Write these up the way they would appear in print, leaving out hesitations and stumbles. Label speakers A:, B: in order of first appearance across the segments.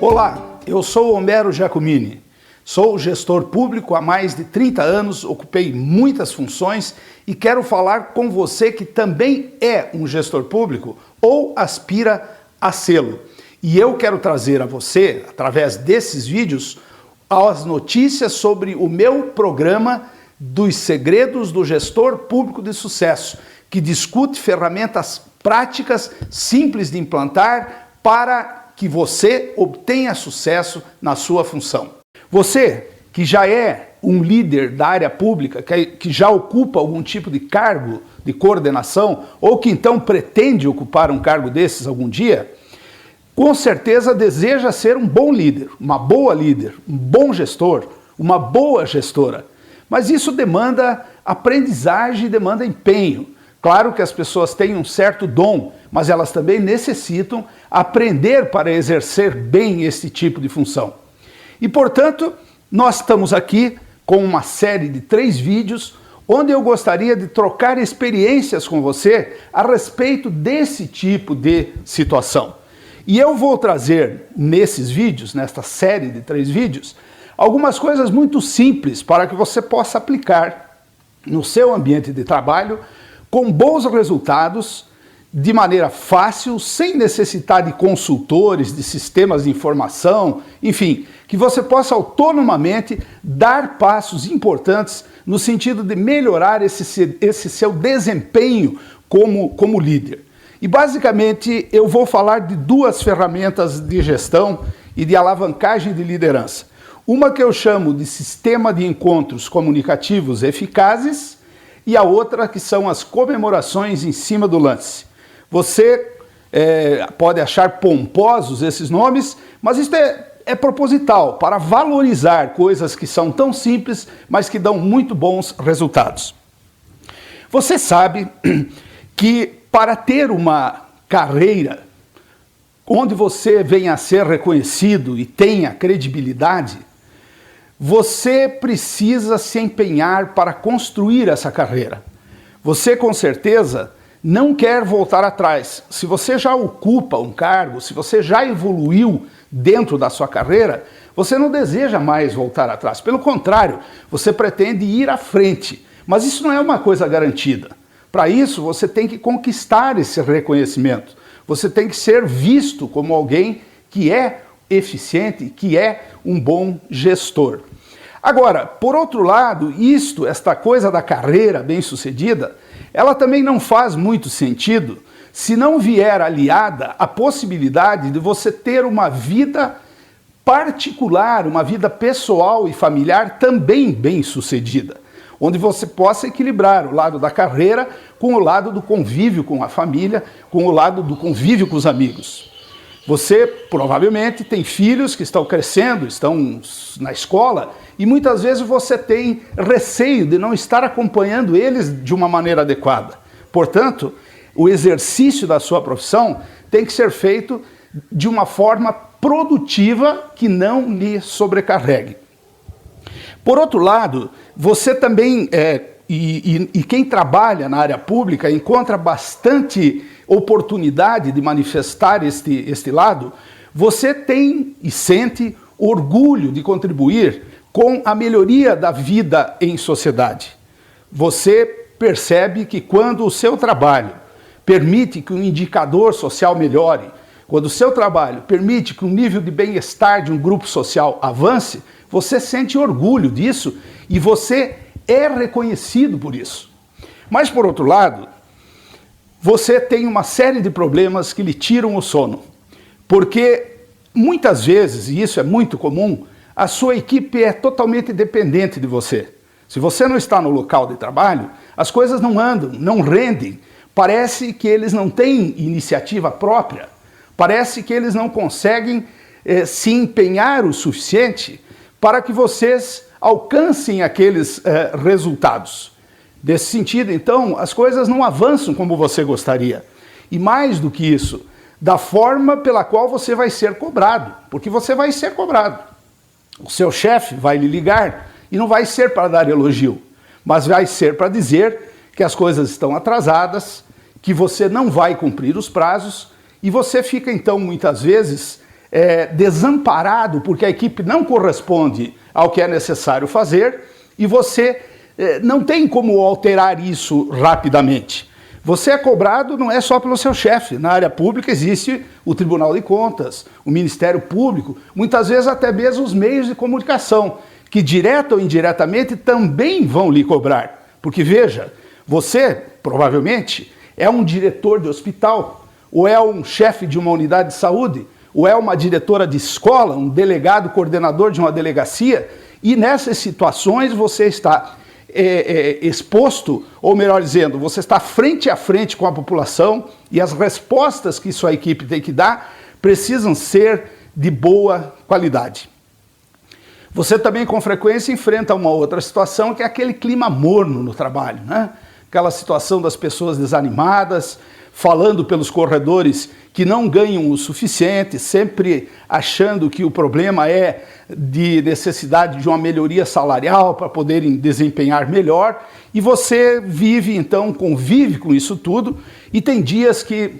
A: Olá, eu sou Homero Giacomini. Sou gestor público há mais de 30 anos, ocupei muitas funções e quero falar com você que também é um gestor público ou aspira a sê-lo. E eu quero trazer a você, através desses vídeos, as notícias sobre o meu programa dos segredos do gestor público de sucesso, que discute ferramentas práticas, simples de implantar, para que você obtenha sucesso na sua função. Você que já é um líder da área pública, que já ocupa algum tipo de cargo de coordenação, ou que então pretende ocupar um cargo desses algum dia, com certeza deseja ser um bom líder, uma boa líder, um bom gestor, uma boa gestora. Mas isso demanda aprendizagem, demanda empenho. Claro que as pessoas têm um certo dom, mas elas também necessitam aprender para exercer bem esse tipo de função. E, portanto, nós estamos aqui com uma série de 3 vídeos onde eu gostaria de trocar experiências com você a respeito desse tipo de situação. E eu vou trazer nesses vídeos, nesta série de 3 vídeos, algumas coisas muito simples para que você possa aplicar no seu ambiente de trabalho com bons resultados, de maneira fácil, sem necessitar de consultores, de sistemas de informação, enfim, que você possa autonomamente dar passos importantes no sentido de melhorar esse seu desempenho como líder. E basicamente eu vou falar de 2 ferramentas de gestão e de alavancagem de liderança. Uma que eu chamo de sistema de encontros comunicativos eficazes e a outra que são as comemorações em cima do lance. Você pode achar pomposos esses nomes, mas isso é proposital, para valorizar coisas que são tão simples, mas que dão muito bons resultados. Você sabe que para ter uma carreira onde você venha a ser reconhecido e tenha credibilidade, você precisa se empenhar para construir essa carreira. Você, com certeza, não quer voltar atrás. Se você já ocupa um cargo, se você já evoluiu dentro da sua carreira, você não deseja mais voltar atrás. Pelo contrário, você pretende ir à frente. Mas isso não é uma coisa garantida. Para isso, você tem que conquistar esse reconhecimento. Você tem que ser visto como alguém que é eficiente, que é um bom gestor. Agora, por outro lado, esta coisa da carreira bem-sucedida, ela também não faz muito sentido se não vier aliada a possibilidade de você ter uma vida particular, uma vida pessoal e familiar também bem-sucedida, onde você possa equilibrar o lado da carreira com o lado do convívio com a família, com o lado do convívio com os amigos. Você provavelmente tem filhos que estão crescendo, estão na escola, e muitas vezes você tem receio de não estar acompanhando eles de uma maneira adequada. Portanto, o exercício da sua profissão tem que ser feito de uma forma produtiva que não lhe sobrecarregue. Por outro lado, você também, e quem trabalha na área pública encontra bastante oportunidade de manifestar este lado, você tem e sente orgulho de contribuir com a melhoria da vida em sociedade. Você percebe que quando o seu trabalho permite que um indicador social melhore, quando o seu trabalho permite que o nível de bem-estar de um grupo social avance, você sente orgulho disso e você é reconhecido por isso. Mas, por outro lado, você tem uma série de problemas que lhe tiram o sono. Porque, muitas vezes, e isso é muito comum, a sua equipe é totalmente dependente de você. Se você não está no local de trabalho, as coisas não andam, não rendem. Parece que eles não têm iniciativa própria. Parece que eles não conseguem se empenhar o suficiente para que vocês alcancem aqueles resultados. Nesse sentido, então, as coisas não avançam como você gostaria. E mais do que isso, da forma pela qual você vai ser cobrado, porque você vai ser cobrado. O seu chefe vai lhe ligar e não vai ser para dar elogio, mas vai ser para dizer que as coisas estão atrasadas, que você não vai cumprir os prazos, e você fica então muitas vezes desamparado porque a equipe não corresponde ao que é necessário fazer e você não tem como alterar isso rapidamente. Você é cobrado não é só pelo seu chefe. Na área pública existe o Tribunal de Contas, o Ministério Público, muitas vezes até mesmo os meios de comunicação, que direta ou indiretamente também vão lhe cobrar. Porque veja, você provavelmente é um diretor de hospital, ou é um chefe de uma unidade de saúde, ou é uma diretora de escola, um delegado, coordenador de uma delegacia, e nessas situações você está exposto, ou melhor dizendo, você está frente a frente com a população e as respostas que sua equipe tem que dar precisam ser de boa qualidade. Você também com frequência enfrenta uma outra situação que é aquele clima morno no trabalho, né? Aquela situação das pessoas desanimadas, falando pelos corredores que não ganham o suficiente, sempre achando que o problema é de necessidade de uma melhoria salarial para poderem desempenhar melhor, e você vive, então, convive com isso tudo, e tem dias que,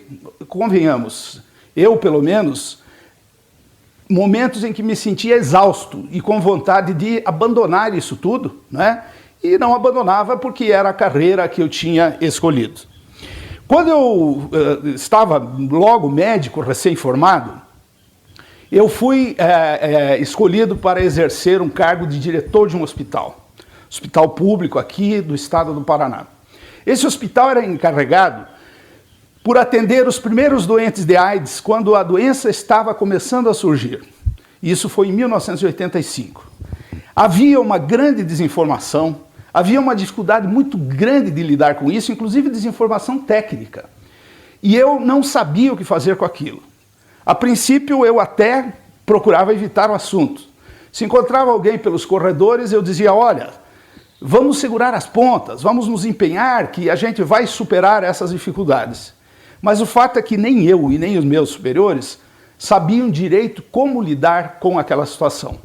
A: convenhamos, eu pelo menos, momentos em que me sentia exausto e com vontade de abandonar isso tudo, né? E não abandonava porque era a carreira que eu tinha escolhido. Quando eu estava logo médico, recém-formado, eu fui escolhido para exercer um cargo de diretor de um hospital público aqui do estado do Paraná. Esse hospital era encarregado por atender os primeiros doentes de AIDS quando a doença estava começando a surgir. Isso foi em 1985. Havia uma grande desinformação, havia uma dificuldade muito grande de lidar com isso, inclusive desinformação técnica. E eu não sabia o que fazer com aquilo. A princípio, eu até procurava evitar o assunto. Se encontrava alguém pelos corredores, eu dizia, olha, vamos segurar as pontas, vamos nos empenhar que a gente vai superar essas dificuldades. Mas o fato é que nem eu e nem os meus superiores sabiam direito como lidar com aquela situação.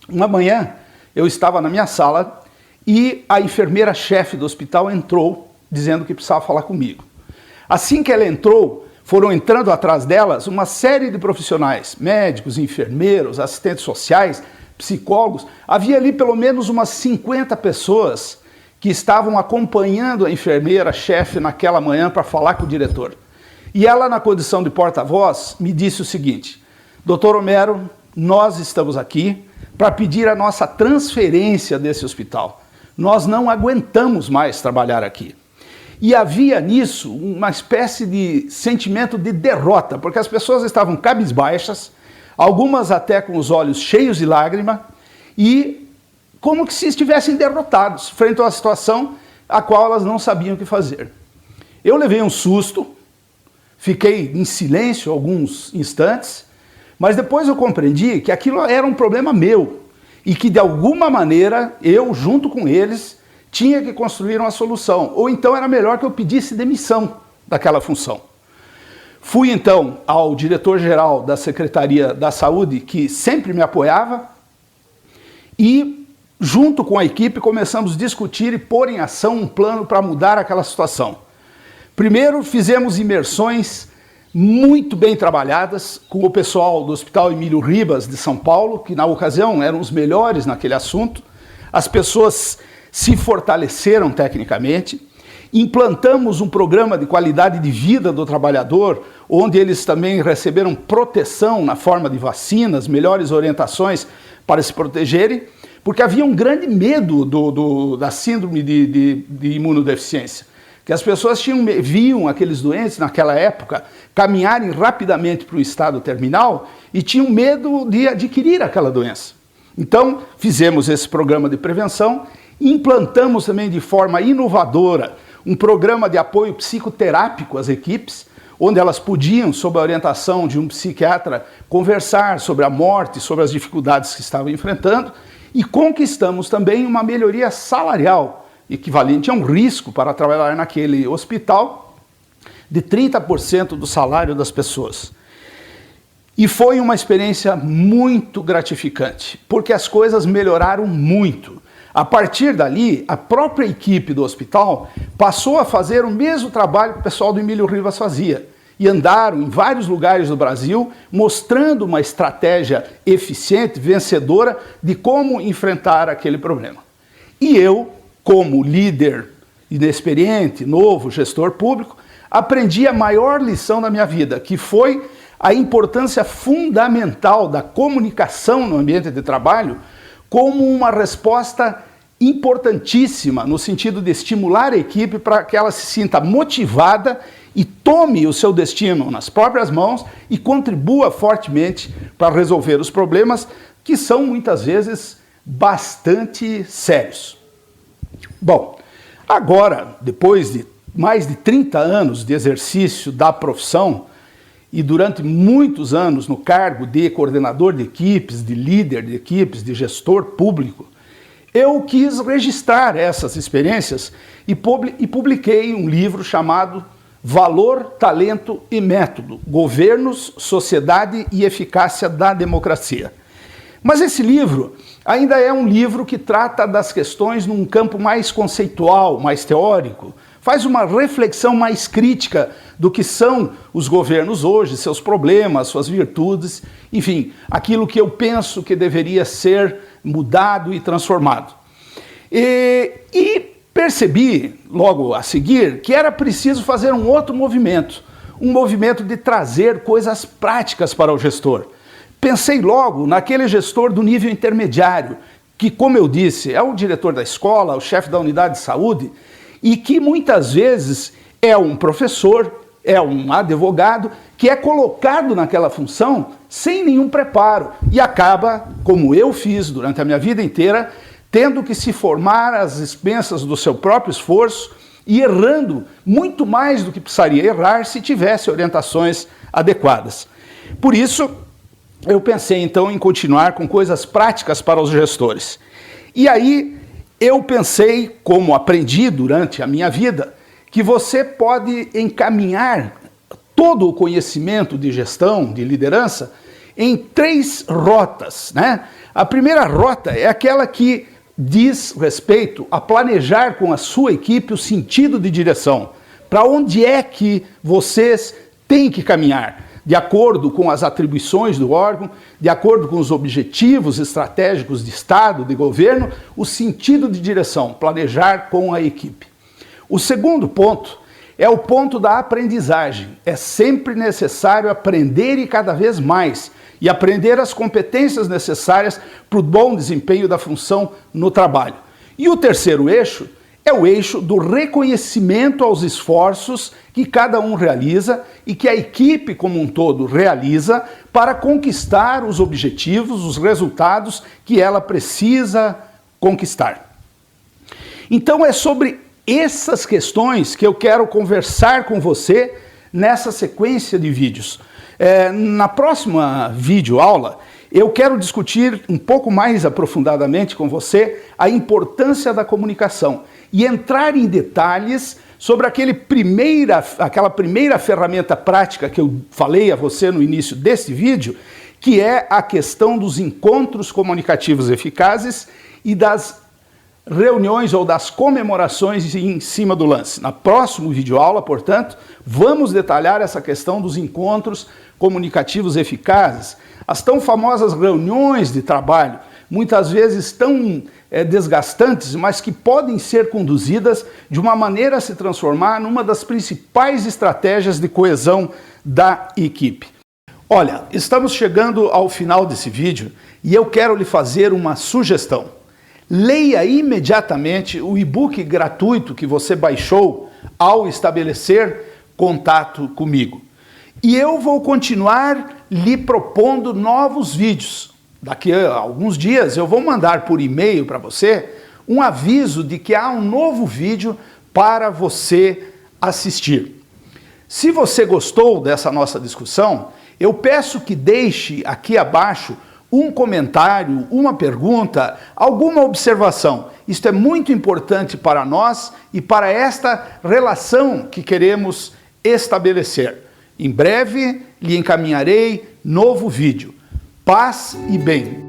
A: Uma manhã, eu estava na minha sala e a enfermeira-chefe do hospital entrou dizendo que precisava falar comigo. Assim que ela entrou, foram entrando atrás delas uma série de profissionais, médicos, enfermeiros, assistentes sociais, psicólogos. Havia ali pelo menos umas 50 pessoas que estavam acompanhando a enfermeira-chefe naquela manhã para falar com o diretor. E ela, na condição de porta-voz, me disse o seguinte, Dr. Homero, nós estamos aqui para pedir a nossa transferência desse hospital. Nós não aguentamos mais trabalhar aqui. E havia nisso uma espécie de sentimento de derrota, porque as pessoas estavam cabisbaixas, algumas até com os olhos cheios de lágrima, e como que se estivessem derrotados frente a uma situação a qual elas não sabiam o que fazer. Eu levei um susto, fiquei em silêncio alguns instantes, mas depois eu compreendi que aquilo era um problema meu, e que de alguma maneira eu, junto com eles, tinha que construir uma solução, ou então era melhor que eu pedisse demissão daquela função. Fui então ao diretor-geral da Secretaria da Saúde, que sempre me apoiava, e junto com a equipe começamos a discutir e pôr em ação um plano para mudar aquela situação. Primeiro fizemos imersões muito bem trabalhadas com o pessoal do Hospital Emílio Ribas de São Paulo, que na ocasião eram os melhores naquele assunto. As pessoas se fortaleceram tecnicamente, implantamos um programa de qualidade de vida do trabalhador, onde eles também receberam proteção na forma de vacinas, melhores orientações para se protegerem, porque havia um grande medo da síndrome de imunodeficiência, que as pessoas viam aqueles doentes naquela época caminharem rapidamente para o estado terminal e tinham medo de adquirir aquela doença. Então, fizemos esse programa de prevenção. Implantamos também de forma inovadora um programa de apoio psicoterápico às equipes, onde elas podiam, sob a orientação de um psiquiatra, conversar sobre a morte, sobre as dificuldades que estavam enfrentando, e conquistamos também uma melhoria salarial, equivalente a um risco para trabalhar naquele hospital, de 30% do salário das pessoas. E foi uma experiência muito gratificante, porque as coisas melhoraram muito. A partir dali, a própria equipe do hospital passou a fazer o mesmo trabalho que o pessoal do Emílio Ribas fazia. e andaram em vários lugares do Brasil, mostrando uma estratégia eficiente, vencedora, de como enfrentar aquele problema. E eu, como líder inexperiente, novo gestor público, aprendi a maior lição da minha vida, que foi a importância fundamental da comunicação no ambiente de trabalho como uma resposta importantíssima no sentido de estimular a equipe para que ela se sinta motivada e tome o seu destino nas próprias mãos e contribua fortemente para resolver os problemas que são muitas vezes bastante sérios. Bom, agora, depois de mais de 30 anos de exercício da profissão e durante muitos anos no cargo de coordenador de equipes, de líder de equipes, de gestor público, eu quis registrar essas experiências e publiquei um livro chamado Valor, Talento e Método, Governos, Sociedade e Eficácia da Democracia. Mas esse livro ainda é um livro que trata das questões num campo mais conceitual, mais teórico, faz uma reflexão mais crítica do que são os governos hoje, seus problemas, suas virtudes, enfim, aquilo que eu penso que deveria ser mudado e transformado. E percebi, logo a seguir, que era preciso fazer um outro movimento, um movimento de trazer coisas práticas para o gestor. Pensei logo naquele gestor do nível intermediário, que, como eu disse, é o diretor da escola, o chefe da unidade de saúde, e que muitas vezes é um professor, é um advogado, que é colocado naquela função sem nenhum preparo e acaba, como eu fiz durante a minha vida inteira, tendo que se formar às expensas do seu próprio esforço e errando muito mais do que precisaria errar se tivesse orientações adequadas. Por isso, eu pensei então em continuar com coisas práticas para os gestores. E aí eu pensei, como aprendi durante a minha vida, que você pode encaminhar todo o conhecimento de gestão, de liderança, em 3 rotas, né? A primeira rota é aquela que diz respeito a planejar com a sua equipe o sentido de direção. Para onde é que vocês têm que caminhar? De acordo com as atribuições do órgão, de acordo com os objetivos estratégicos de Estado, de governo, o sentido de direção, planejar com a equipe. O segundo ponto é o ponto da aprendizagem. É sempre necessário aprender e cada vez mais, e aprender as competências necessárias para o bom desempenho da função no trabalho. E o terceiro eixo é o eixo do reconhecimento aos esforços que cada um realiza e que a equipe como um todo realiza para conquistar os objetivos, os resultados que ela precisa conquistar. Então é sobre essas questões que eu quero conversar com você nessa sequência de vídeos. Na próxima videoaula, eu quero discutir um pouco mais aprofundadamente com você a importância da comunicação e entrar em detalhes sobre aquela primeira ferramenta prática que eu falei a você no início desse vídeo, que é a questão dos encontros comunicativos eficazes e das reuniões ou das comemorações em cima do lance. Na próxima videoaula, portanto, vamos detalhar essa questão dos encontros comunicativos eficazes, as tão famosas reuniões de trabalho, muitas vezes tão desgastantes, mas que podem ser conduzidas de uma maneira a se transformar numa das principais estratégias de coesão da equipe. Olha, estamos chegando ao final desse vídeo e eu quero lhe fazer uma sugestão. Leia imediatamente o e-book gratuito que você baixou ao estabelecer contato comigo. E eu vou continuar lhe propondo novos vídeos. Daqui a alguns dias eu vou mandar por e-mail para você um aviso de que há um novo vídeo para você assistir. Se você gostou dessa nossa discussão, eu peço que deixe aqui abaixo um comentário, uma pergunta, alguma observação. Isto é muito importante para nós e para esta relação que queremos estabelecer. Em breve lhe encaminharei novo vídeo. Paz e bem.